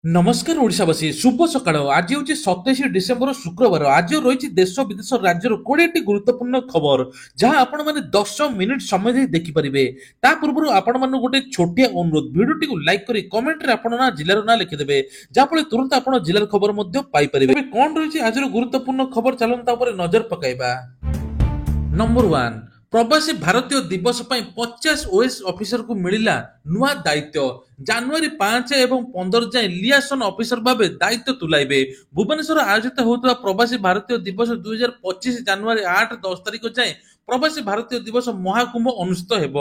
নমস্কার ওড়িশাবাসী শুভ সকাল আজ হচ্ছে 27 ডিসেম্বর শুক্রবার আজ রয়েছে দেশ বিদেশ রাজ্যর 20টি গুরুত্বপূর্ণ খবর যা আপন মানে 10 মিনিট সময় দিয়ে দেখিপারে তা পূর্বর আপন মান গোটে ছোটিয়া অনুরোধ ভিডিওটি লাইক করে কমেন্টরে আপন না জেলার না লিখিদেবে যাফলে তুরন্ত আপন জেলার খবর মধ্য পাইপারে কোন রয়েছে আজর গুরুত্বপূর্ণ খবর চালুন তা উপরে নজর পকাইবা। नंबर 1 प्रवासी भारतीय दिवस पर 50 ओएस ऑफिसर को मिला नुआ दायित्व জানুয়ারি 5 এবং 15 ଯାଏ লিয়াসন অফিসর ভাবে দায়িত্ব তুলাইবে। ভুবনেশ্বর আয়োজিত ହେଉଥିବା ପ୍ରବାସୀ ଭାରତୀୟ ଦିବସ 2025 ଜାନୁଆରୀ 8 10 ତାରିଖ ଯାଏଁ ପ୍ରବାସୀ ଭାରତୀୟ ଦିବସ ମହାକୁମ୍ଭ ଅନୁଷ୍ଠିତ ହେବ।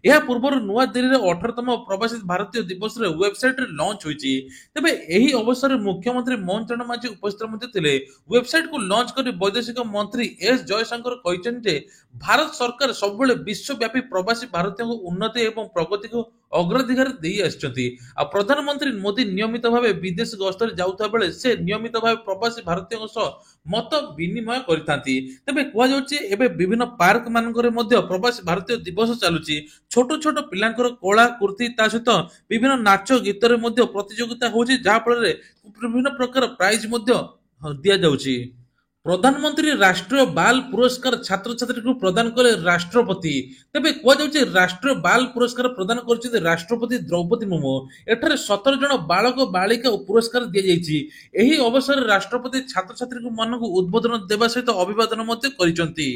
ଏହା ପୂର୍ବରୁ ନୂଆଦିଲ୍ଲୀରେ 18ତମ ପ୍ରବାସୀ ଭାରତୀୟ ଦିବସରେ ୱେବସାଇଟରେ ଲଞ୍ଚ ହୋଇଛି। ତେବେ ଏହି ଅବସରରେ ମୁଖ୍ୟମନ୍ତ୍ରୀ ମୋହନ ଚରଣ ମାଝୀ ଉପସ୍ଥିତ ମଧ୍ୟ ଥିଲେ। ୱେବସାଇଟକୁ ଲଞ୍ଚ କରି ବୈଦେଶିକ ମନ୍ତ୍ରୀ ଏସ୍ ଜୟଶଙ୍କର କହିଛନ୍ତି ଯେ ଭାରତ ସରକାର ସବୁବେଳେ ବିଶ୍ୱବ୍ୟାପୀ ପ୍ରବାସୀ ଭାରତୀୟଙ୍କ ଉନ୍ନତି ଏବଂ ପ୍ରଗତିକୁ ଅଗ୍ରାଧିକାର ଦେଇ ଆସିଛନ୍ତି। ଆଉ ପ୍ରଧାନମନ୍ତ୍ରୀ ମୋଦି ନିୟମିତ ଭାବେ ବିଦେଶ ଗସ୍ତରେ ଯାଉଥିବା ବେଳେ ସେ ନିୟମିତ ଭାବେ ପ୍ରବାସୀ ଭାରତୀୟଙ୍କ ସହ ମତ ବିନିମୟ କରିଥାନ୍ତି। ତେବେ କୁହାଯାଉଛି ଏବେ ବିଭିନ୍ନ ପାର୍କ ମାନଙ୍କରେ ମଧ୍ୟ ପ୍ରବାସୀ ଭାରତୀୟ ଦିବସ ଚାଲୁଛି। ଛୋଟ ଛୋଟ ପିଲାଙ୍କର କଳା କୃତି ତା ସହିତ ବିଭିନ୍ନ ନାଚ ଗୀତରେ ମଧ୍ୟ ପ୍ରତିଯୋଗିତା ହେଉଛି ଯାହା ଫଳରେ ବିଭିନ୍ନ ପ୍ରକାର ପ୍ରାଇଜ ମଧ୍ୟ ଦିଆଯାଉଛି। ପ୍ରଧାନମନ୍ତ୍ରୀ ରାଷ୍ଟ୍ରୀୟ ବାଲ ପୁରସ୍କାର ଛାତ୍ରଛାତ୍ରୀଙ୍କୁ ପ୍ରଦାନ କଲେ ରାଷ୍ଟ୍ରପତି। ତେବେ କୁହାଯାଉଛି ରାଷ୍ଟ୍ରୀୟ ବାଲ ପୁରସ୍କାର ପ୍ରଦାନ କରିଛନ୍ତି ରାଷ୍ଟ୍ରପତି ଦ୍ରୌପଦୀ ମୁର୍ମୁ। ଏଠାରେ 17 ଜଣ ବାଳକ ବାଳିକା ପୁରସ୍କାର ଦିଆଯାଇଛି। ଏହି ଅବସରରେ ରାଷ୍ଟ୍ରପତି ଛାତ୍ରଛାତ୍ରୀମାନଙ୍କୁ ଉଦ୍ବୋଧନ ଦେବା ସହିତ ଅଭିବାଦନ ମଧ୍ୟ କରିଛନ୍ତି।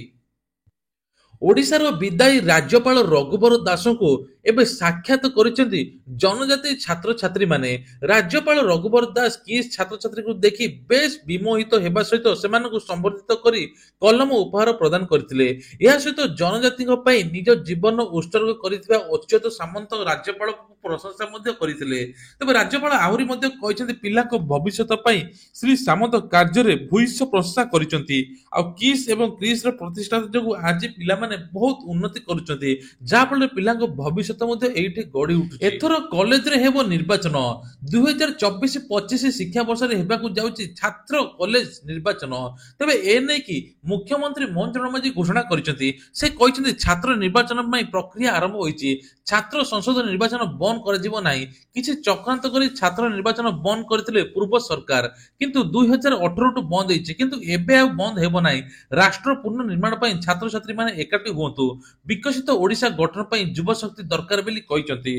ଓଡ଼ିଶାର ବିଦାୟୀ ରାଜ୍ୟପାଳ ରଘୁବର ଦାସଙ୍କୁ ଏବେ ସାକ୍ଷାତ କରିଛନ୍ତି ଜନଜାତି ଛାତ୍ରଛାତ୍ରୀମାନେ। ରାଜ୍ୟପାଳ ରଘୁବର ଦାସ କିସ୍ ଛାତ୍ରଛାତ୍ରୀଙ୍କୁ ଦେଖି ବେଶ୍ ବିମୋହିତ ହେବା ସହିତ ସେମାନଙ୍କୁ ସମ୍ବର୍ଦ୍ଧିତ କରି କଲମ ଉପହାର ପ୍ରଦାନ କରିଥିଲେ। ଏହା ସହିତ ଜନଜାତିଙ୍କ ପାଇଁ ନିଜ ଜୀବନ ଉତ୍ସର୍ଗ କରିଥିବା ଅଚ୍ୟୁତ ସାମନ୍ତ ରାଜ୍ୟପାଳଙ୍କୁ ପ୍ରଶଂସା ମଧ୍ୟ କରିଥିଲେ। ତେବେ ରାଜ୍ୟପାଳ ଆହୁରି ମଧ୍ୟ କହିଛନ୍ତି ପିଲାଙ୍କ ଭବିଷ୍ୟତ ପାଇଁ ଶ୍ରୀ ସାମନ୍ତ କାର୍ଯ୍ୟରେ ଭୂୟସୀ ପ୍ରଶଂସା କରିଛନ୍ତି। ଆଉ କିସ୍ ଏବଂ କ୍ରିସ୍ର ପ୍ରତିଷ୍ଠାତା ଯୋଗୁଁ ଆଜି ପିଲାମାନେ ବହୁତ ଉନ୍ନତି କରୁଛନ୍ତି ଯାହାଫଳରେ ପିଲାଙ୍କ ଭବିଷ୍ୟତ ମଧ୍ୟ ଏଇଠି ଗଢି ଉଠୁଛି। ଏଥର କଲେଜରେ ହେବ ନିର୍ବାଚନ। 2024-25 ଶିକ୍ଷାବର୍ଷରେ ହେବାକୁ ଯାଉଛି ଛାତ୍ର କଲେଜ ନିର୍ବାଚନ। ତେବେ ଏ ନେଇକି ମୁଖ୍ୟମନ୍ତ୍ରୀ ମୋହନ ଚରଣ ମାଝୀ ଘୋଷଣା କରିଛନ୍ତି। ସେ କହିଛନ୍ତି ଛାତ୍ର ନିର୍ବାଚନ ପାଇଁ ପ୍ରକ୍ରିୟା ଆରମ୍ଭ ହୋଇଛି। ଛାତ୍ର ସଂସଦ ନିର୍ବାଚନ ବନ୍ଦ କରାଯିବ ନାହିଁ। କିଛି ଚକ୍ରାନ୍ତ କରି ଛାତ୍ର ନିର୍ବାଚନ ବନ୍ଦ କରିଥିଲେ ପୂର୍ବ ସରକାର, କିନ୍ତୁ 2018ଠୁ ବନ୍ଦ ହେଇଛି, କିନ୍ତୁ ଏବେ ଆଉ ବନ୍ଦ ହେବ ନାହିଁ। ରାଷ୍ଟ୍ର ପୁନଃ ନିର୍ମାଣ ପାଇଁ ଛାତ୍ରଛାତ୍ରୀମାନେ ଏକାଠି ହୁଅନ୍ତୁ। ବିକଶିତ ଓଡ଼ିଶା ଗଠନ ପାଇଁ ଯୁବ ଶକ୍ତି ଦରକାର ବୋଲି କହିଛନ୍ତି।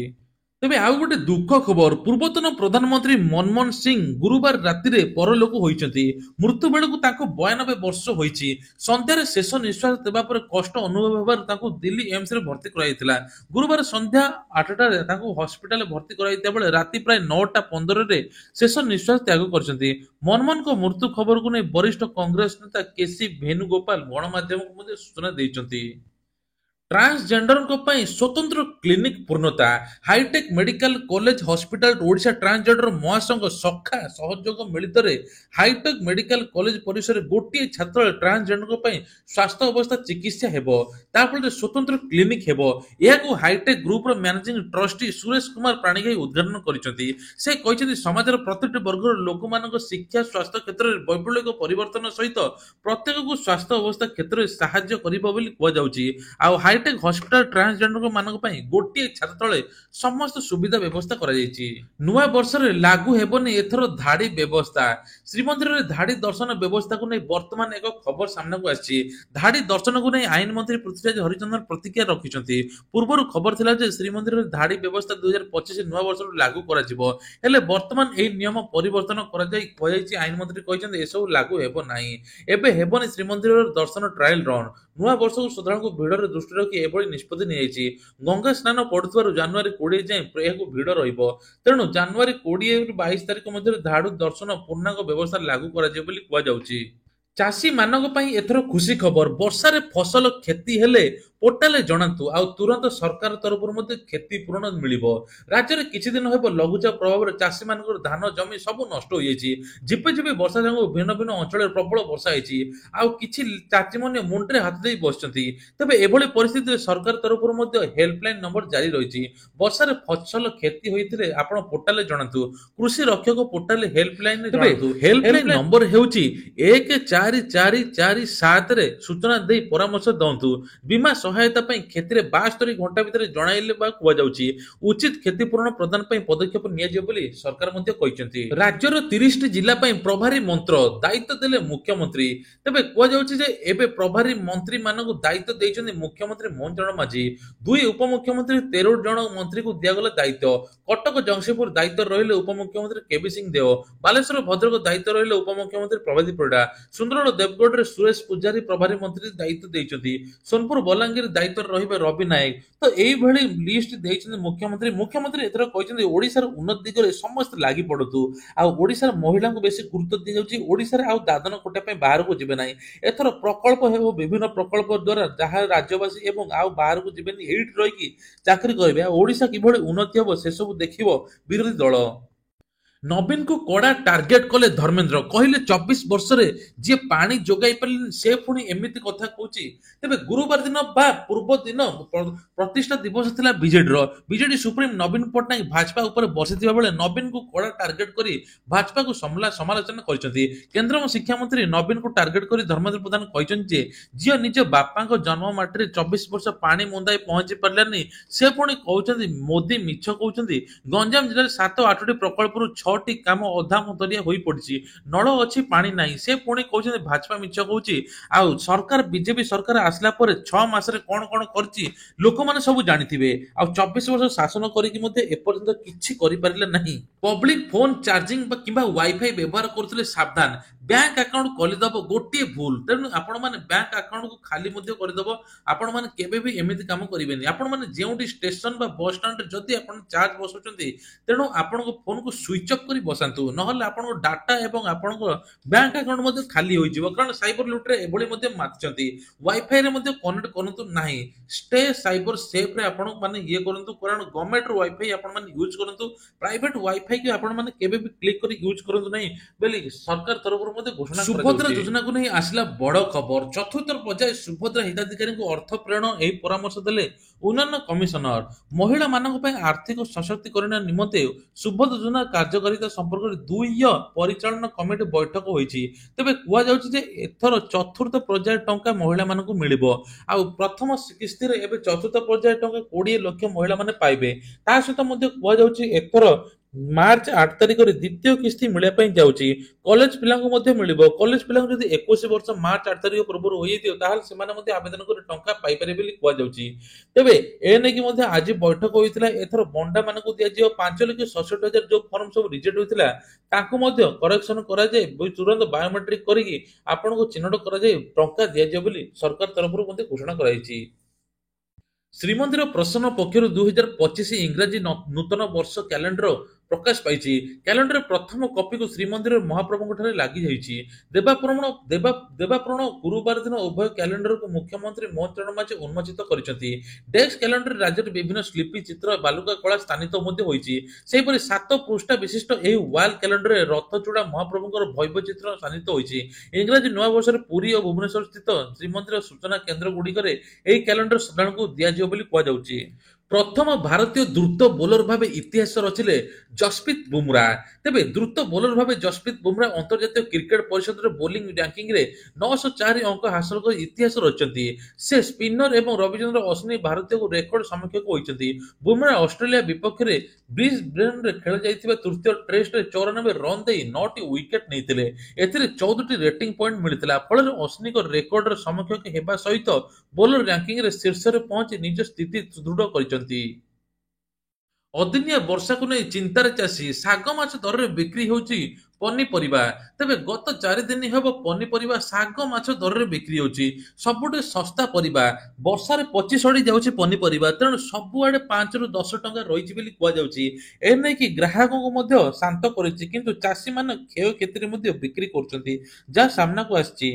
ତେବେ ଆଉ ଗୋଟେ ଦୁଃଖ ଖବର, ପୂର୍ବତନ ପ୍ରଧାନମନ୍ତ୍ରୀ ମନମୋହନ ସିଂ ଗୁରୁବାର ରାତିରେ ପରଲୋକ ହୋଇଛନ୍ତି। ମୃତ୍ୟୁ ବେଳକୁ ତାଙ୍କୁ 92 ବର୍ଷ ହୋଇଛି। ସନ୍ଧ୍ୟାରେ ଶେଷ ନିଶ୍ୱାସ ଦେବା ପରେ କଷ୍ଟ ଅନୁଭବ ହେବାରୁ ତାଙ୍କୁ ଦିଲ୍ଲୀ ଏମ୍ସରେ ଭର୍ତ୍ତି କରାଯାଇଥିଲା। ଗୁରୁବାର ସନ୍ଧ୍ୟା 8ଟାରେ ତାଙ୍କୁ ହସ୍ପିଟାଲରେ ଭର୍ତ୍ତି କରାଯାଇଥିବା ବେଳେ ରାତି ପ୍ରାୟ 9:15ରେ ଶେଷ ନିଶ୍ୱାସ ତ୍ୟାଗ କରିଛନ୍ତି। ମନମୋହନଙ୍କ ମୃତ୍ୟୁ ଖବରକୁ ନେଇ ବରିଷ୍ଠ କଂଗ୍ରେସ ନେତା କେସି ଭେନୁଗୋପାଳ ଗଣମାଧ୍ୟମକୁ ମଧ୍ୟ ସୂଚନା ଦେଇଛନ୍ତି। ट्रांसजेंडरଙ୍କ ପାଇଁ ସ୍ୱତନ୍ତ୍ର କ୍ଲିନିକ ପୂର୍ଣ୍ଣତା। Hi tech medical college hospital Odisha transgender ମହାସଂଘ ସଖା ସହଯୋଗ ମିଳିତରେ ହାଇଟେକ୍ ମେଡିକାଲ କଲେଜ ପରିସରରେ ଗୋଟିଏ ଛାତ୍ରାଳୟ ଟ୍ରାନ୍ସଜେଣ୍ଡରଙ୍କ ପାଇଁ ସ୍ୱାସ୍ଥ୍ୟ ଅବସ୍ଥା ଚିକିତ୍ସା ହେବ। ତା ଫଳରେ ସ୍ୱତନ୍ତ୍ର କ୍ଲିନିକ ହେବ। ଏହାକୁ ହାଇଟେକ୍ ଗ୍ରୁପର ମ୍ୟାନେଜିଂ ଟ୍ରଷ୍ଟି ସୁରେଶ କୁମାର ପାଣିଗ୍ରାହୀ ଉଦ୍ଘାଟନ କରିଛନ୍ତି। ସେ କହିଛନ୍ତି ସମାଜର ପ୍ରତିଟି ବର୍ଗର ଲୋକମାନଙ୍କ ଶିକ୍ଷା ସ୍ୱାସ୍ଥ୍ୟ କ୍ଷେତ୍ରରେ ବୈପ୍ଳବିକ ପରିବର୍ତ୍ତନ ସହିତ ପ୍ରତ୍ୟେକକୁ ସ୍ୱାସ୍ଥ୍ୟ ଅବସ୍ଥା କ୍ଷେତ୍ରରେ ସାହାଯ୍ୟ କରିବ ବୋଲି କୁହାଯାଉଛି। ଆଉ ହାଇଟେକ୍ ହସ୍ପିଟାଲ ଟ୍ରାନ୍ସଜେଣ୍ଡରଙ୍କ ମାନଙ୍କ ପାଇଁ ଗୋଟିଏ ଛାତ ତଳେ ସମସ୍ତ ସୁବିଧା ବ୍ୟବସ୍ଥା କରାଯାଇଛି। ନୂଆ ବର୍ଷରେ ଲାଗୁ ହେବନି ଏଥର ଧାଡି ବ୍ୟବସ୍ଥା। ଶ୍ରୀମନ୍ଦିରରେ ଧାଡି ଦର୍ଶନ ବ୍ୟବସ୍ଥାକୁ ନେଇ ବର୍ତ୍ତମାନ ଏକ ଖବର ସାମ୍ନାକୁ ଆସିଛି। ଧାଡି ଦର୍ଶନକୁ ନେଇ ଆଇନ ମନ୍ତ୍ରୀ ପୃଥ୍ୱୀରାଜ ହରିଚନ୍ଦନ ପ୍ରତିକ୍ରିୟା ରଖିଛନ୍ତି। ପୂର୍ବରୁ ଖବର ଥିଲା ଯେ ଶ୍ରୀମନ୍ଦିରରେ ଧାଡି ବ୍ୟବସ୍ଥା 2025 ନୂଆ ବର୍ଷରୁ ଲାଗୁ କରାଯିବ। ହେଲେ ବର୍ତ୍ତମାନ ଏହି ନିୟମ ପରିବର୍ତ୍ତନ କରାଯାଇ କୁହାଯାଇଛି। ଆଇନ ମନ୍ତ୍ରୀ କହିଛନ୍ତି ଏସବୁ ଲାଗୁ ହେବ ନାହିଁ। ଏବେ ହେବନି ଶ୍ରୀମନ୍ଦିରର ଦର୍ଶନ ଟ୍ରାଏଲ ରନ୍। ନୂଆ ବର୍ଷକୁ ଶ୍ରଦ୍ଧାଳୁଙ୍କୁ ଭିଡରେ ଦୃଷ୍ଟିରେ ରଖି ଏଭଳି ନିଷ୍ପତ୍ତି ନିଆଯାଇଛି। ଗଙ୍ଗା ସ୍ନାନ ପଡୁଥିବାରୁ ଜାନୁଆରୀ 20 ଯାଏଁ ଏହାକୁ ଭିଡ ରହିବ। ତେଣୁ ଜାନୁଆରୀ 20ରୁ 22 ତାରିଖ ମଧ୍ୟରେ ଧାଡି ଦର୍ଶନ ପୂର୍ଣ୍ଣାଙ୍ଗ ବ୍ୟବସ୍ଥା ଲାଗୁ କରାଯିବ ବୋଲି କୁହାଯାଉଛି। ଚାଷୀ ମାନଙ୍କ ପାଇଁ ଏଥର ଖୁସି ଖବର। ବର୍ଷାରେ ଫସଲ କ୍ଷତି ହେଲେ ପୋର୍ଟାଲରେ ଜଣାନ୍ତୁ, ଆଉ ତୁରନ୍ତ ସରକାର ତରଫରୁ ମଧ୍ୟ କ୍ଷତିପୂରଣ ମିଳିବ। ରାଜ୍ୟରେ କିଛି ଦିନ ହେବ ଲଘୁଚାପ ପ୍ରଭାବରେ ଚାଷୀମାନଙ୍କର ଧାନ ଜମି ସବୁ ନଷ୍ଟ ହୋଇଯାଇଛି। ଝିପିଝିପି ବର୍ଷା ଯୋଗୁଁ ଭିନ୍ନ ଭିନ୍ନ ଅଞ୍ଚଳରେ ପ୍ରବଳ ବର୍ଷା ହେଇଛି। ଆଉ କିଛି ଚାଷୀମାନେ ମୁଣ୍ଡରେ ହାତ ଦେଇ ବସିଛନ୍ତି। ତେବେ ଏଭଳି ପରିସ୍ଥିତିରେ ସରକାର ତରଫରୁ ମଧ୍ୟ ହେଲ୍ପଲାଇନ ନମ୍ବର ଜାରି ରହିଛି। ବର୍ଷାରେ ଫସଲ କ୍ଷତି ହୋଇଥିଲେ ଆପଣ ପୋର୍ଟାଲରେ ଜଣାନ୍ତୁ। କୃଷି ରକ୍ଷକ ପୋର୍ଟାଲରେ ହେଲ୍ପଲାଇନରେ ଜଣାନ୍ତୁ। ହେଲ୍ପଲାଇନ ନମ୍ବର ହେଉଛି 140 4447 ରେ ସୂଚନା ଦେଇ ପରାମର୍ଶ ଦିଅନ୍ତୁ। ବୀମା ସହାୟତା ପାଇଁ କ୍ଷତିରେ 72 ଘଣ୍ଟା ଭିତରେ ଜଣାଇଲେ ବା କୁହାଯାଉଛି। ଉଚିତ କ୍ଷତିପୂରଣ ପ୍ରଦାନ ପାଇଁ ପଦକ୍ଷେପ ନିଆଯିବ ବୋଲି ସରକାର ମଧ୍ୟ କହିଛନ୍ତି। ରାଜ୍ୟର 30ଟି ଜିଲ୍ଲା ପାଇଁ ପ୍ରଭାରୀ ମନ୍ତ୍ର ଦାୟିତ୍ୱ ଦେଲେ ମୁଖ୍ୟମନ୍ତ୍ରୀ। ତେବେ କୁହାଯାଉଛି ଯେ ଏବେ ପ୍ରଭାରୀ ମନ୍ତ୍ରୀ ମାନଙ୍କୁ ଦାୟିତ୍ୱ ଦେଇଛନ୍ତି ମୁଖ୍ୟମନ୍ତ୍ରୀ ମୋହନ ଚରଣ ମାଝୀ। ଦୁଇ ଉପମୁଖ୍ୟମନ୍ତ୍ରୀ 13 ଜଣ ମନ୍ତ୍ରୀଙ୍କୁ ଦିଆଗଲା ଦାୟିତ୍ୱ। କଟକ ଜଗତସିଂହପୁର ଦାୟିତ୍ୱ ରହିଲେ ଉପମୁଖ୍ୟମନ୍ତ୍ରୀ କେବି ସିଂ ଦେଓ। ବାଲେଶ୍ୱର ଭଦ୍ରକ ଦାୟିତ୍ୱ ରହିଲେ ଉପମୁଖ୍ୟମନ୍ତ୍ରୀ ପ୍ରଭାତୀ ପରିଡ଼ା। ସୁନ୍ଦରଗଡ଼ ଦେବଗଡ଼ରେ ସୁରେଶ ପୂଜାରୀ ପ୍ରଭାରୀ ମନ୍ତ୍ରୀ ଦାୟିତ୍ୱ ଦେଇଛନ୍ତି। ସୋନପୁର ବଲାଙ୍ଗୀର ଦାୟିତ୍ୱରେ ରହିବେ ରବି ନାୟକ। ତ ଏଇଭଳି ଲିଷ୍ଟ ଦେଇଛନ୍ତି ମୁଖ୍ୟମନ୍ତ୍ରୀ ଏଥର କହିଛନ୍ତି ଓଡ଼ିଶାର ଉନ୍ନତି ଦିଗରେ ସମସ୍ତେ ଲାଗି ପଡନ୍ତୁ। ଆଉ ଓଡ଼ିଶାର ମହିଳାଙ୍କୁ ବେଶୀ ଗୁରୁତ୍ୱ ଦିଆଯାଉଛି। ଓଡ଼ିଶାରେ ଆଉ ଦାଦନ ଖଟିବା ପାଇଁ ବାହାରକୁ ଯିବେ ନାହିଁ। ଏଥର ପ୍ରକଳ୍ପ ହେବ, ବିଭିନ୍ନ ପ୍ରକଳ୍ପ ଦ୍ୱାରା ଯାହା ରାଜ୍ୟବାସୀ ଏବଂ ଆଉ ବାହାରକୁ ଯିବେନି, ଏଇଠି ରହିକି ଚାକିରି କରିବେ। ଆଉ ଓଡ଼ିଶା କିଭଳି ଉନ୍ନତି ହେବ ସେସବୁ ଦେଖିବ ବିରୋଧୀ ଦଳ। ନବୀନକୁ କଡ଼ା ଟାର୍ଗେଟ କଲେ ଧର୍ମେନ୍ଦ୍ର, କହିଲେ 24 ବର୍ଷରେ ଯିଏ ପାଣି ଯୋଗାଇ ପାରିଲେନି ସେ ପୁଣି ଏମିତି କଥା କହୁଛି। ତେବେ ଗୁରୁବାର ଦିନ ବା ପୂର୍ବ ଦିନ ପ୍ରତିଷ୍ଠା ଦିବସ ଥିଲା ବିଜେଡିର। ବିଜେଡି ସୁପ୍ରିମ ନବୀନ ପଟ୍ଟନାୟକ ଭାଜପା ଉପରେ ବସିଥିବା ବେଳେ ନବୀନକୁ କଡ଼ା ଟାର୍ଗେଟ କରି ଭାଜପାକୁ ସମାଲୋଚନା କରିଛନ୍ତି। କେନ୍ଦ୍ର ଶିକ୍ଷାମନ୍ତ୍ରୀ ନବୀନକୁ ଟାର୍ଗେଟ କରି ଧର୍ମେନ୍ଦ୍ର ପ୍ରଧାନ କହିଛନ୍ତି ଯେ ଝିଅ ନିଜ ବାପାଙ୍କ ଜନ୍ମ ମାଟିରେ 24 ବର୍ଷ ପାଣି ମୁନ୍ଦାଏ ପହଞ୍ଚି ପାରିଲାନି, ସେ ପୁଣି କହୁଛନ୍ତି ମୋଦି ମିଛ କହୁଛନ୍ତି। ଗଞ୍ଜାମ ଜିଲ୍ଲାରେ 7-8ଟି ପ୍ରକଳ୍ପରୁ 6ଟି କାମ ଅଧାମତରିଆ ହୋଇପଡ଼ିଛି। ନଳ ଅଛି, ପାଣି ନାହିଁ। ସେ ପୁଣି କହୁଛନ୍ତି ଭାଜପା ମିଛ କହୁଛି। ଆଉ ସରକାର, ବିଜେପି ସରକାର ଆସିଲା ପରେ 6 ମାସରେ କଣ କଣ କରିଛି ଲୋକମାନେ ସବୁ ଜାଣିଥିବେ। ଆଉ 24 ବର୍ଷ ଶାସନ କରିକି ମଧ୍ୟ ଏପର୍ଯ୍ୟନ୍ତ କିଛି କରିପାରିଲେ ନାହିଁ। ପବ୍ଲିକ ଫୋନ ଚାର୍ଜିଂ କିମ୍ବା ୱାଇଫାଇ ବ୍ୟବହାର କରୁଥିଲେ ସାବଧାନ। ବ୍ୟାଙ୍କ ଆକାଉଣ୍ଟ ଖୋଲିଦେବ ଗୋଟିଏ ଭୁଲ, ତେଣୁ ଆପଣମାନେ ବ୍ୟାଙ୍କ ଆକାଉଣ୍ଟକୁ ଖାଲି ମଧ୍ୟ କରିଦେବ। ଆପଣମାନେ କେବେ ବି ଏମିତି କାମ କରିବେନି। ଆପଣମାନେ ଯେଉଁଠି ଷ୍ଟେସନ ବା ବସ୍ ଷ୍ଟାଣ୍ଡରେ ଯଦି ଆପଣ ଚାର୍ଜ ବସାଉଛନ୍ତି, ତେଣୁ ଆପଣଙ୍କ ଫୋନକୁ ସୁଇଚ୍ ଅଫ୍ କରି ବସାନ୍ତୁ। ନହେଲେ ଆପଣଙ୍କ ଡାଟା ଏବଂ ଆପଣଙ୍କ ବ୍ୟାଙ୍କ ଆକାଉଣ୍ଟ ମଧ୍ୟ ଖାଲି ହୋଇଯିବ। କାରଣ ସାଇବର ଲୁଟରେ ଏଭଳି ମଧ୍ୟ ମାତିଛନ୍ତି। ୱାଇଫାଇରେ ମଧ୍ୟ କନେକ୍ଟ କରନ୍ତୁ ନାହିଁ। ଷ୍ଟେ ସାଇବର ସେଫ୍ରେ ଆପଣ ମାନେ ଇଏ କରନ୍ତୁ, କାରଣ ଗଭର୍ଣ୍ଣମେଣ୍ଟର ୱାଇଫାଇ ଆପଣମାନେ ୟୁଜ୍ କରନ୍ତୁ। ପ୍ରାଇଭେଟ ୱାଇଫାଇ କି ଆପଣମାନେ କେବେ ବି କ୍ଲିକ୍ କରି ୟୁଜ୍ କରନ୍ତୁ ନାହିଁ ବୋଲି ସରକାର ତରଫରୁ ମଧ୍ୟ ଘୋଷଣା କରାଯାଇଛି। ସୁଭଦ୍ରା ଯୋଜନାକୁ ନେଇ ଆସିଲା ବଡ଼ ଖବର। ଚତୁର୍ଥ ପର୍ଯ୍ୟାୟ ସୁଭଦ୍ରା ହିତାଧିକାରୀଙ୍କୁ ଅର୍ଥ ପ୍ରେରଣ ଏହି ପରାମର୍ଶ ଦେଲେ ଉନ୍ନୟନ କମିଶନର। ମହିଳାମାନଙ୍କ ପାଇଁ ଆର୍ଥିକ ସଶକ୍ତିକରଣ ନିମନ୍ତେ ସୁଭଦ୍ରା ଯୋଜନା କାର୍ଯ୍ୟକାରିତା ସମ୍ପର୍କରେ 2 ପରିଚାଳନା କମିଟି ବୈଠକ ହୋଇଛି। ତେବେ କୁହାଯାଉଛି ଯେ ଏଥର ଚତୁର୍ଥ ପର୍ଯ୍ୟାୟ ଟଙ୍କା ମହିଳାମାନଙ୍କୁ ମିଳିବ। ଆଉ ପ୍ରଥମ କିସ୍ତିରେ ଏବେ ଚତୁର୍ଥ ପର୍ଯ୍ୟାୟ ଟଙ୍କା 20 ଲକ୍ଷ ମହିଳାମାନେ ପାଇବେ। ତା ସହିତ ମଧ୍ୟ କୁହାଯାଉଛି ଏଥର ମାର୍ଚ୍ଚ 8 ତାରିଖରେ ଦ୍ୱିତୀୟ କିସ୍ତି ମିଳିବା ପାଇଁ ଯାଉଛି। କଲେଜ ପିଲାଙ୍କୁ ମଧ୍ୟ ମିଳିବ। କଲେଜ ପିଲାଙ୍କୁ ଯଦି 21 ବର୍ଷ ମାର୍ଚ୍ଚ 8 ତାରିଖ ପୂର୍ବରୁ ହୋଇଯାଇଥିବ, ତାହେଲେ ସେମାନେ ମଧ୍ୟ ଆବେଦନ କରି ଟଙ୍କା ପାଇପାରିବେ ବୋଲି କୁହାଯାଉଛି। ତେବେ ଏ ନେଇକି ମଧ୍ୟ ଆଜି ବୈଠକ ହୋଇଥିଲା। ଏଥର ବଣ୍ଡା ମାନଙ୍କୁ ଦିଆଯିବ 5,67,000 ଯୋଉ ଫର୍ମ ସବୁ ରିଜେକ୍ଟ ହୋଇଥିଲା ତାଙ୍କୁ ମଧ୍ୟ କରେକ୍ସନ କରାଯାଇ ତୁରନ୍ତ ବାୟୋମେଟ୍ରିକ କରିକି ଆପଣଙ୍କୁ ଚିହ୍ନଟ କରାଯାଇ ଟଙ୍କା ଦିଆଯିବ ବୋଲି ସରକାର ତରଫରୁ ମଧ୍ୟ ଘୋଷଣା କରାଯାଇଛି। ଶ୍ରୀମନ୍ଦିର ପ୍ରଶାସନ ପକ୍ଷରୁ 2025 ଇଂରାଜୀ ନୂତନ ବର୍ଷ କ୍ୟାଲେଣ୍ଡର ପ୍ରକାଶ ପାଇଛି। କ୍ୟାଲେଣ୍ଡର ପ୍ରଥମ କପିକୁ ଶ୍ରୀମନ୍ଦିର ମହାପ୍ରଭୁଙ୍କଠାରେ ଲାଗିଯାଇଛି। ଦେବାପ୍ରଣ ଗୁରୁବାର ଦିନ ଉଭୟ କ୍ୟାଲେଣ୍ଡରକୁ ମୁଖ୍ୟମନ୍ତ୍ରୀ ମୋହନ ଚରଣ ମାଝୀ ଉନ୍ମୋଚିତ କରିଛନ୍ତି। ଡେସ୍କ କ୍ୟାଲେଣ୍ଡରରେ ରାଜ୍ୟର ବିଭିନ୍ନ ଶିଳ୍ପୀ ଚିତ୍ର ବାଲୁକା କଳା ସ୍ଥାନିତ ମଧ୍ୟ ହୋଇଛି। ସେହିପରି 7 ପୃଷ୍ଠା ବିଶିଷ୍ଟ ଏହି ୱାଲ କ୍ୟାଲେଣ୍ଡରରେ ରଥଚୂଡା ମହାପ୍ରଭୁଙ୍କର ଭବ୍ୟ ଚିତ୍ର ସ୍ଥାନିତ ହୋଇଛି। ଇଂରାଜୀ ନୂଆବର୍ଷରେ ପୁରୀ ଓ ଭୁବନେଶ୍ୱର ସ୍ଥିତ ଶ୍ରୀମନ୍ଦିର ସୂଚନା କେନ୍ଦ୍ର ଗୁଡ଼ିକରେ ଏହି କ୍ୟାଲେଣ୍ଡର ଶ୍ରଦ୍ଧାଳୁଙ୍କୁ ଦିଆଯିବ ବୋଲି କୁହାଯାଉଛି। ପ୍ରଥମ ଭାରତୀୟ ଦ୍ରୁତ ବୋଲର ଭାବେ ଇତିହାସ ରଚିଲେ ଯଶପ୍ରୀତ ବୁମରା। ତେବେ ଦ୍ରୁତ ବୋଲର ଭାବେ ଯଶପ୍ରୀତ ବୁମରା ଅନ୍ତର୍ଜାତୀୟ କ୍ରିକେଟ ପରିଷଦର ବୋଲିଂ ରାଙ୍କିଙ୍ଗରେ 904 ଅଙ୍କ ହାସଲ କରି ଇତିହାସ ରଚିଛନ୍ତି। ସେ ସ୍ପିନର ଏବଂ ରବିଚନ୍ଦ୍ର ଅଶ୍ୱିନ ଭାରତୀୟଙ୍କୁ ରେକର୍ଡ ସମକକ୍ଷ ହୋଇଛନ୍ତି। ବୁମରା ଅଷ୍ଟ୍ରେଲିଆ ବିପକ୍ଷରେ ବ୍ରିସବେନରେ ଖେଳାଯାଇଥିବା ତୃତୀୟ ଟେଷ୍ଟରେ 94 ରନ୍ ଦେଇ 9ଟି ୱିକେଟ ନେଇଥିଲେ। ଏଥିରେ 14ଟି ରେଟିଂ ପଏଣ୍ଟ ମିଳିଥିଲା। ଫଳରେ ଅଶ୍ୱିନଙ୍କ ରେକର୍ଡର ସମକକ୍ଷ ହେବା ସହିତ ବୋଲର ରାଙ୍କିଙ୍ଗରେ ଶୀର୍ଷରେ ପହଞ୍ଚି ନିଜ ସ୍ଥିତି ସୁଦୃଢ କରିଛନ୍ତି। ଅଦିନିଆ ବର୍ଷାକୁ ନେଇ ଚିନ୍ତାରେ ଚାଷୀ। ଶାଗ ମାଛ ଦରରେ ବିକ୍ରି ହେଉଛି ପନିପରିବା। ତେବେ ଗତ 4 ଦିନ ହେବ ପନିପରିବା ଶାଗ ମାଛ ଦରରେ ବିକ୍ରି ହେଉଛି। ସବୁଠୁ ଶସ୍ତା ପରିବା। ବର୍ଷାରେ ପଚି ସଢ଼ି ଯାଉଛି ପନିପରିବା, ତେଣୁ ସବୁଆଡେ 5ରୁ 10 ଟଙ୍କା ରହିଛି ବୋଲି କୁହାଯାଉଛି। ଏ ନେଇକି ଗ୍ରାହକଙ୍କୁ ମଧ୍ୟ ଶାନ୍ତ କରିଛି, କିନ୍ତୁ ଚାଷୀମାନେ କ୍ଷୟକ୍ଷତିରେ ମଧ୍ୟ ବିକ୍ରି କରୁଛନ୍ତି, ଯାହା ସାମ୍ନାକୁ ଆସିଛି।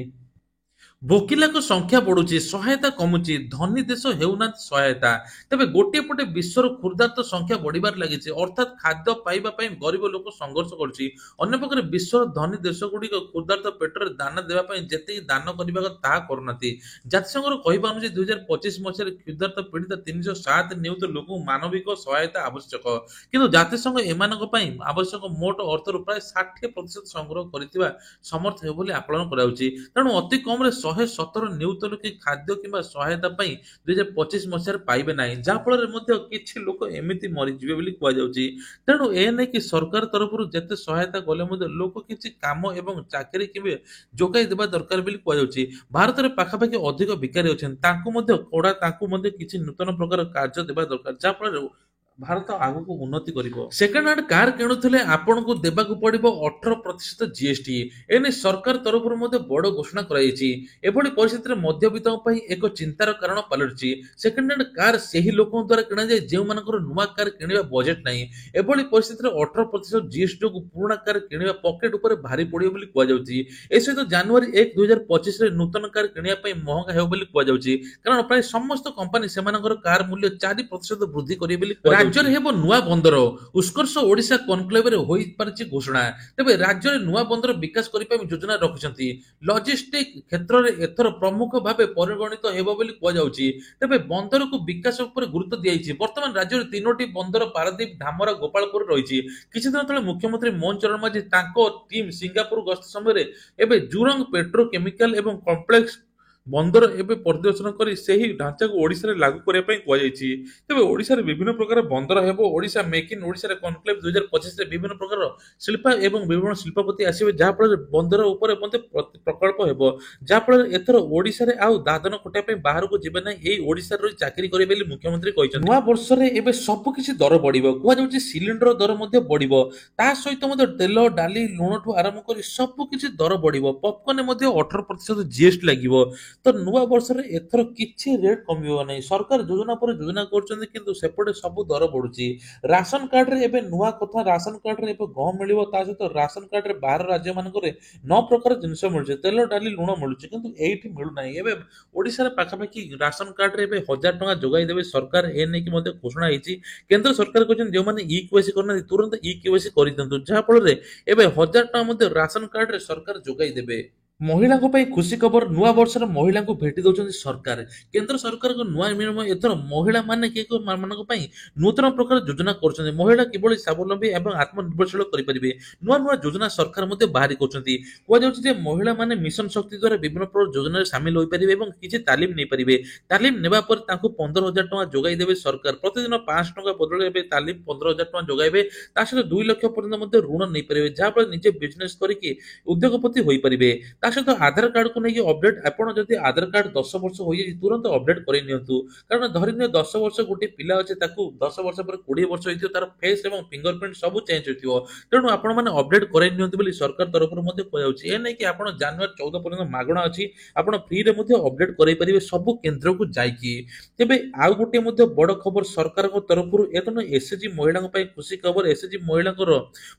ଭୋକିଲାଙ୍କ ସଂଖ୍ୟା ବଢୁଛି, ସହାୟତା କମୁଛି, ଧନୀ ଦେଶ ହେଉନାହାନ୍ତି ସହାୟତା। ତେବେ ଗୋଟିଏ ପଟେ ବିଶ୍ୱର କ୍ଷୁଧାର୍ତ ସଂଖ୍ୟା ବଢିବାରେ ଲାଗିଛି, ଅର୍ଥାତ୍ ଖାଦ୍ୟ ପାଇବା ପାଇଁ ଗରିବ ଲୋକ ସଂଘର୍ଷ କରୁଛି। ଅନ୍ୟପକ୍ଷରେ ବିଶ୍ୱର ଧନୀ ଦେଶଗୁଡ଼ିକ କ୍ଷୁଧାର୍ତ ପେଟରେ ଦାନା ଦେବା ପାଇଁ ଯେତିକି ଦାନ କରିବା କଥା ତାହା କରୁନାହାନ୍ତି। ଜାତିସଂଘର କହିବା ଅନୁଯାୟୀ 2025 ମସିହାରେ କ୍ଷୁଧାର୍ତ ପୀଡ଼ିତ 307 ନିୟୁତ ଲୋକଙ୍କୁ ମାନବିକ ସହାୟତା ଆବଶ୍ୟକ। କିନ୍ତୁ ଜାତିସଂଘ ଏମାନଙ୍କ ପାଇଁ ଆବଶ୍ୟକ ମୋଟ ଅର୍ଥରୁ ପ୍ରାୟ 60% ସଂଗ୍ରହ କରିଥିବା ସମର୍ଥ ହେବ ବୋଲି ଆକଳନ କରାଯାଉଛି। ତେଣୁ ଅତି କମରେ 117 ନିୟୁତ ଲୋକେ ଖାଦ୍ୟ କିମ୍ବା ସହାୟତା ପାଇଁ 2025 ମସିହାରେ ପାଇବେ ନାହିଁ, ଯାହାଫଳରେ ମଧ୍ୟ କିଛି ଲୋକ ଏମିତି ମରିଯିବେ ବୋଲି କୁହାଯାଉଛି। ତେଣୁ ଏ ନେଇକି ସରକାର ତରଫରୁ ଯେତେ ସହାୟତା କଲେ ମଧ୍ୟ ଲୋକ କିଛି କାମ ଏବଂ ଚାକିରି କେବେ ଯୋଗାଇ ଦେବା ଦରକାର ବୋଲି କୁହାଯାଉଛି। ଭାରତରେ ପାଖାପାଖି ଅଧିକ ଭିକାରୀ ଅଛନ୍ତି, ତାଙ୍କୁ ମଧ୍ୟ କିଛି ନୂତନ ପ୍ରକାର କାର୍ଯ୍ୟ ଦେବା ଦରକାର, ଯାହାଫଳରେ ଭାରତ ଆଗକୁ ଉନ୍ନତି କରିବ। ସେକେଣ୍ଡ ହ୍ୟାଣ୍ଡ କାର୍ କିଣୁଥିଲେ ଆପଣଙ୍କୁ ଦେବାକୁ ପଡିବ 18% ଜିଏସଟି। ଏନେଇ ସରକାର ତରଫରୁ ମଧ୍ୟ ବଡ ଘୋଷଣା କରାଯାଇଛି। ଏଭଳି ପରିସ୍ଥିତିରେ ମଧ୍ୟବିତ୍ତଙ୍କ ପାଇଁ ଏକ ଚିନ୍ତାର କାରଣ ପାଲଟିଛି। ସେକେଣ୍ଡ ହ୍ୟାଣ୍ଡ କାର୍ ସେହି ଲୋକଙ୍କ ଦ୍ୱାରା କିଣାଯାଏ ଯେଉଁମାନଙ୍କର ନୂଆ କାର୍ କିଣିବା ବଜେଟ୍ ନାହିଁ। ଏଭଳି ପରିସ୍ଥିତିରେ 18% ଜିଏସଟି ଯୋଗୁଁ ପୁରୁଣା କାର୍ କିଣିବା ପକେଟ୍ ଉପରେ ଭାରି ପଡିବ ବୋଲି କୁହାଯାଉଛି। ଏସହିତ ଜାନୁଆରୀ 1, 2025ରେ ନୂତନ କାର୍ କିଣିବା ପାଇଁ ମହଙ୍ଗା ହେବ ବୋଲି କୁହାଯାଉଛି, କାରଣ ପ୍ରାୟ ସମସ୍ତ କମ୍ପାନୀ ସେମାନଙ୍କର କାର୍ ମୂଲ୍ୟ 4% ବୃଦ୍ଧି କରିବେ ବୋଲି କୁହାଯାଉଛି। ରାଜ୍ୟରେ ହେବ ନୂଆ ବନ୍ଦର, ଉତ୍କର୍ଷ ଓଡ଼ିଶା କନକ୍ଲେଭରେ ହୋଇପାରିଛି ଘୋଷଣା। ତେବେ ରାଜ୍ୟରେ ନୂଆ ବନ୍ଦର ବିକାଶ କରିବା ପାଇଁ ଯୋଜନା ରଖିଛନ୍ତି। ଲଜିଷ୍ଟିକ କ୍ଷେତ୍ରରେ ଏଥର ପ୍ରମୁଖ ଭାବେ ପରିଗଣିତ ହେବ ବୋଲି କୁହାଯାଉଛି। ତେବେ ବନ୍ଦରକୁ ବିକାଶ ଉପରେ ଗୁରୁତ୍ୱ ଦିଆଯାଇଛି। ବର୍ତ୍ତମାନ ରାଜ୍ୟରେ 3ଟି ବନ୍ଦର ପାରାଦୀପ, ଧାମରା, ଗୋପାଳପୁର ରହିଛି। କିଛି ଦିନ ତଳେ ମୁଖ୍ୟମନ୍ତ୍ରୀ ମୋହନ ଚରଣ ମାଝୀ ତାଙ୍କ ଟିମ୍ ସିଙ୍ଗାପୁର ଗସ୍ତ ସମୟରେ ଏବେ ଜୁରଙ୍ଗ ପେଟ୍ରୋକେମିକାଲ ଏବଂ କମ୍ପ୍ଲେକ୍ସ ବନ୍ଦର ଏବେ ପରିଦର୍ଶନ କରି ସେହି ଢାଞ୍ଚାକୁ ଓଡ଼ିଶାରେ ଲାଗୁ କରିବା ପାଇଁ କୁହାଯାଇଛି। ତେବେ ଓଡ଼ିଶାରେ ବିଭିନ୍ନ ପ୍ରକାର ବନ୍ଦର ହେବ। ଓଡ଼ିଶା ମେକ୍ ଇନ୍ ଓଡ଼ିଶାରେ କନକ୍ଲେଭ 2025ରେ ବିଭିନ୍ନ ପ୍ରକାର ଶିଳ୍ପ ଏବଂ ବିଭିନ୍ନ ଶିଳ୍ପପତି ଆସିବେ, ଯାହାଫଳରେ ବନ୍ଦର ଉପରେ ମଧ୍ୟ ପ୍ରକଳ୍ପ ହେବ, ଯାହାଫଳରେ ଏଥର ଓଡ଼ିଶାରେ ଆଉ ଦାଦନ ଖଟିବା ପାଇଁ ବାହାରକୁ ଯିବେ ନାହିଁ, ଏଇ ଓଡ଼ିଶାରେ ରହି ଚାକିରି କରିବେ ବୋଲି ମୁଖ୍ୟମନ୍ତ୍ରୀ କହିଛନ୍ତି। ନୂଆ ବର୍ଷରେ ଏବେ ସବୁ କିଛି ଦର ବଢିବ, କୁହାଯାଉଛି ସିଲିଣ୍ଡର ଦର ମଧ୍ୟ ବଢିବ। ତା ସହିତ ମଧ୍ୟ ତେଲ, ଡାଲି, ଲୁଣଠୁ ଆରମ୍ଭ କରି ସବୁ କିଛି ଦର ବଢିବ। ପପକର୍ନରେ ମଧ୍ୟ 18% ଜିଏସଟି ଲାଗିବ। ତ ନୂଆ ବର୍ଷରେ ଏଥର କିଛି ରେଟ୍ କମିବ ନାହିଁ। ସରକାର ଯୋଜନା ପରେ ଯୋଜନା କରୁଛନ୍ତି, କିନ୍ତୁ ସେପଟେ ସବୁ ଦର ବଢୁଛି। ରାସନ କାର୍ଡରେ ଏବେ ନୂଆ କଥା, ରାସନ କାର୍ଡରେ ଏବେ ଗହମ ମିଳିବ, ତା ସହିତ ରାସନ କାର୍ଡରେ ବାହାର ରାଜ୍ୟ ମାନଙ୍କରେ 9 ପ୍ରକାର ଜିନିଷ ମିଳୁଛି, ତେଲ, ଡାଲି, ଲୁଣ ମିଳୁଛି, କିନ୍ତୁ ଏଇଠି ମିଳୁନାହିଁ। ଏବେ ଓଡ଼ିଶାରେ ପାଖାପାଖି ରାସନ କାର୍ଡରେ ଏବେ 1000 ଟଙ୍କା ଯୋଗାଇ ଦେବେ ସରକାର, ଏ ନେଇକି ମଧ୍ୟ ଘୋଷଣା ହେଇଛି। କେନ୍ଦ୍ର ସରକାର କହିଛନ୍ତି ଯେଉଁମାନେ ଇ କେୱାଇସି କରିନାହାନ୍ତି ତୁରନ୍ତ ଇ କେୱାଇସି କରିଦିଅନ୍ତୁ, ଯାହାଫଳରେ ଏବେ 1000 ଟଙ୍କା ମଧ୍ୟ ରାସନ କାର୍ଡରେ ସରକାର ଯୋଗାଇ ଦେବେ। ମହିଳାଙ୍କ ପାଇଁ ଖୁସି ଖବର, ନୂଆ ବର୍ଷରେ ମହିଳାଙ୍କୁ ଭେଟି ଦଉଛନ୍ତି ସରକାର। କେନ୍ଦ୍ର ସରକାରଙ୍କ ନୂଆ ନିୟମ ଏଥର ମହିଳାମାନେ ମାନଙ୍କ ପାଇଁ ନୂତନ ପ୍ରକାର ଯୋଜନା କରୁଛନ୍ତି। ମହିଳା କିଭଳି ସ୍ୱାବଲମ୍ବୀ ଏବଂ ଆତ୍ମନିର୍ଭରଶୀଳ କରିପାରିବେ, ନୂଆ ନୂଆ ଯୋଜନା ସରକାର ମଧ୍ୟ ବାହାରି କରୁଛନ୍ତି। କୁହାଯାଉଛି ଯେ ମହିଳାମାନେ ମିଶନ ଶକ୍ତି ଦ୍ୱାରା ବିଭିନ୍ନ ପ୍ରକାର ଯୋଜନାରେ ସାମିଲ ହୋଇପାରିବେ ଏବଂ କିଛି ତାଲିମ ନେଇପାରିବେ। ତାଲିମ ନେବା ପରେ ତାଙ୍କୁ 15,000 ଟଙ୍କା ଯୋଗାଇ ଦେବେ ସରକାର। ପ୍ରତିଦିନ 500 ଟଙ୍କା ବଦଳରେ ଏବେ ତାଲିମ 15,000 ଟଙ୍କା ଯୋଗାଇବେ। ତା ସହିତ 2 ଲକ୍ଷ ପର୍ଯ୍ୟନ୍ତ ମଧ୍ୟ ଋଣ ନେଇପାରିବେ, ଯାହାଫଳରେ ନିଜେ ବିଜନେସ କରିକି ଉଦ୍ୟୋଗପତି ହୋଇପାରିବେ। ତା ସହିତ ଆଧାର କାର୍ଡକୁ ନେଇକି ଅପଡେଟ, ଆପଣ ଯଦି ଆଧାର କାର୍ଡ 10 ବର୍ଷ ହୋଇଯାଇଛି ତୁରନ୍ତ ଅପଡେଟ କରେଇ ନିଅନ୍ତୁ। କାରଣ ଧରିନିଅ 10 ବର୍ଷ ଗୋଟେ ପିଲା ଅଛି, ତାକୁ 10 ବର୍ଷ ପରେ 20 ବର୍ଷ ହେଇଥିବ, ତାର ଫେସ୍ ଏବଂ ଫିଙ୍ଗରପ୍ରିଣ୍ଟ ସବୁ ଚେଞ୍ଜ ହୋଇଥିବ। ତେଣୁ ଆପଣମାନେ ଅପଡେଟ କରେଇ ନିଅନ୍ତୁ ବୋଲି ସରକାର ତରଫରୁ ମଧ୍ୟ କୁହାଯାଉଛି। ଏ ନେଇକି ଆପଣ ଜାନୁଆରୀ 14 ପର୍ଯ୍ୟନ୍ତ ମାଗଣା ଅଛି, ଆପଣ ଫ୍ରିରେ ମଧ୍ୟ ଅପଡେଟ କରେଇ ପାରିବେ ସବୁ କେନ୍ଦ୍ରକୁ ଯାଇକି। ତେବେ ଆଉ ଗୋଟେ ମଧ୍ୟ ବଡ ଖବର ସରକାରଙ୍କ ତରଫରୁ, ଏଥର ଏସଏଚଜି ମହିଳାଙ୍କ ପାଇଁ ଖୁସି ଖବର। ଏସଏଚଜି ମହିଳାଙ୍କର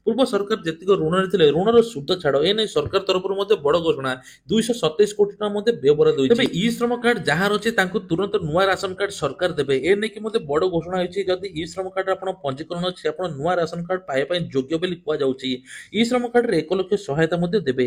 ପୂର୍ବ ସରକାର ଯେତିକି ଋଣ ନେଇଥିଲେ ଋଣର ସୁଧ ଛାଡ, ଏ ନେଇ ସରକାର ତରଫରୁ ମଧ୍ୟ ବଡ ଘୋଷଣା। 227 କୋଟି ଟଙ୍କା ମଧ୍ୟ ବ୍ୟବହାର ହୋଇଛି। ତେବେ ଇ ଶ୍ରମ କାର୍ଡ ଯାହାର ଅଛି ତାଙ୍କୁ ତୁରନ୍ତ ନୂଆ ରାସନ କାର୍ଡ ସରକାର ଦେବେ, ଏ ନେଇକି ମଧ୍ୟ ବଡ ଘୋଷଣା ହୋଇଛି। ଯଦି ଇ ଶ୍ରମ କାର୍ଡରେ ଆପଣ ପଞ୍ଜୀକରଣ ଅଛି, ଆପଣ ନୂଆ ରାସନ କାର୍ଡ ପାଇବା ପାଇଁ ଯୋଗ୍ୟ ବୋଲି କୁହାଯାଉଛି। ଇ ଶ୍ରମ କାର୍ଡରେ 1 ଲକ୍ଷ ସହାୟତା ମଧ୍ୟ ଦେବେ।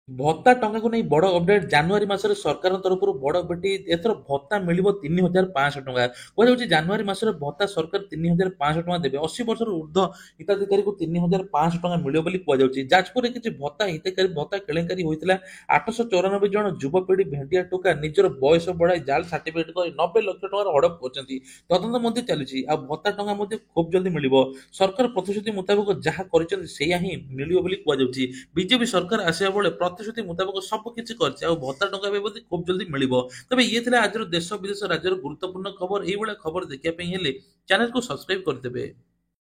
ଭତ୍ତା ଟଙ୍କାକୁ ନେଇ ବଡ ଅପଡେଟ, ଜାନୁଆରୀ ମାସରେ ସରକାରଙ୍କ ତରଫରୁ ବଡ ଭେଟି, ଏଥର ଭତ୍ତା ମିଳିବ 3,500 ଟଙ୍କା। କୁହାଯାଉଛି ଜାନୁଆରୀ ମାସରେ ଭତ୍ତା ସରକାର 3,500 ଟଙ୍କା ଦେବେ। 80 ବର୍ଷରୁ ଉର୍ଦ୍ଧ୍ୱ ହିତାଧିକାରୀଙ୍କୁ 3,500 ଟଙ୍କା ମିଳିବ ବୋଲି କୁହାଯାଉଛି। ଯାଜପୁରରେ କିଛି ଭତ୍ତା କେଳେଙ୍କାରୀ ହୋଇଥିଲା। 894 ଜଣ ଯୁବପିଢି ଭେଣ୍ଡିଆ ଟୋକା ନିଜର ବୟସ ବଢାଇ ଜାଲ ସାର୍ଟିଫିକେଟ କରି 90 ଲକ୍ଷ ଟଙ୍କାର ହଡପ କରିଛନ୍ତି। ତଦନ୍ତ ମଧ୍ୟ ଚାଲିଛି। ଆଉ ଭତ୍ତା ଟଙ୍କା ମଧ୍ୟ ଖୁବ୍ ଜଲ୍ଦି ମିଳିବ। ସରକାର ପ୍ରତିଶ୍ରୁତି ମୁତାବକ ଯାହା କରିଛନ୍ତି ସେଇଆ ହିଁ ମିଳିବ ବୋଲି କୁହାଯାଉଛି। ବିଜେପି ସରକାର ଆସିବା ବେଳେ ପ୍ରତିଶ୍ରୁତି ମୁତାବକ ସବୁ କିଛି କରିଛି, ଆଉ ଭତ୍ତା ଟଙ୍କା ବି ମଧ୍ୟ ଖୁବ୍ ଜଲ୍ଦି ମିଳିବ। ତେବେ ଇଏ ଥିଲା ଆଜିର ଦେଶ ବିଦେଶ ରାଜ୍ୟର ଗୁରୁତ୍ୱପୂର୍ଣ୍ଣ ଖବର। ଏଇଭଳିଆ ଖବର ଦେଖିବା ପାଇଁ ହେଲେ ଚ୍ୟାନେଲକୁ ସବସ୍କ୍ରାଇବ କରିଦେବେ।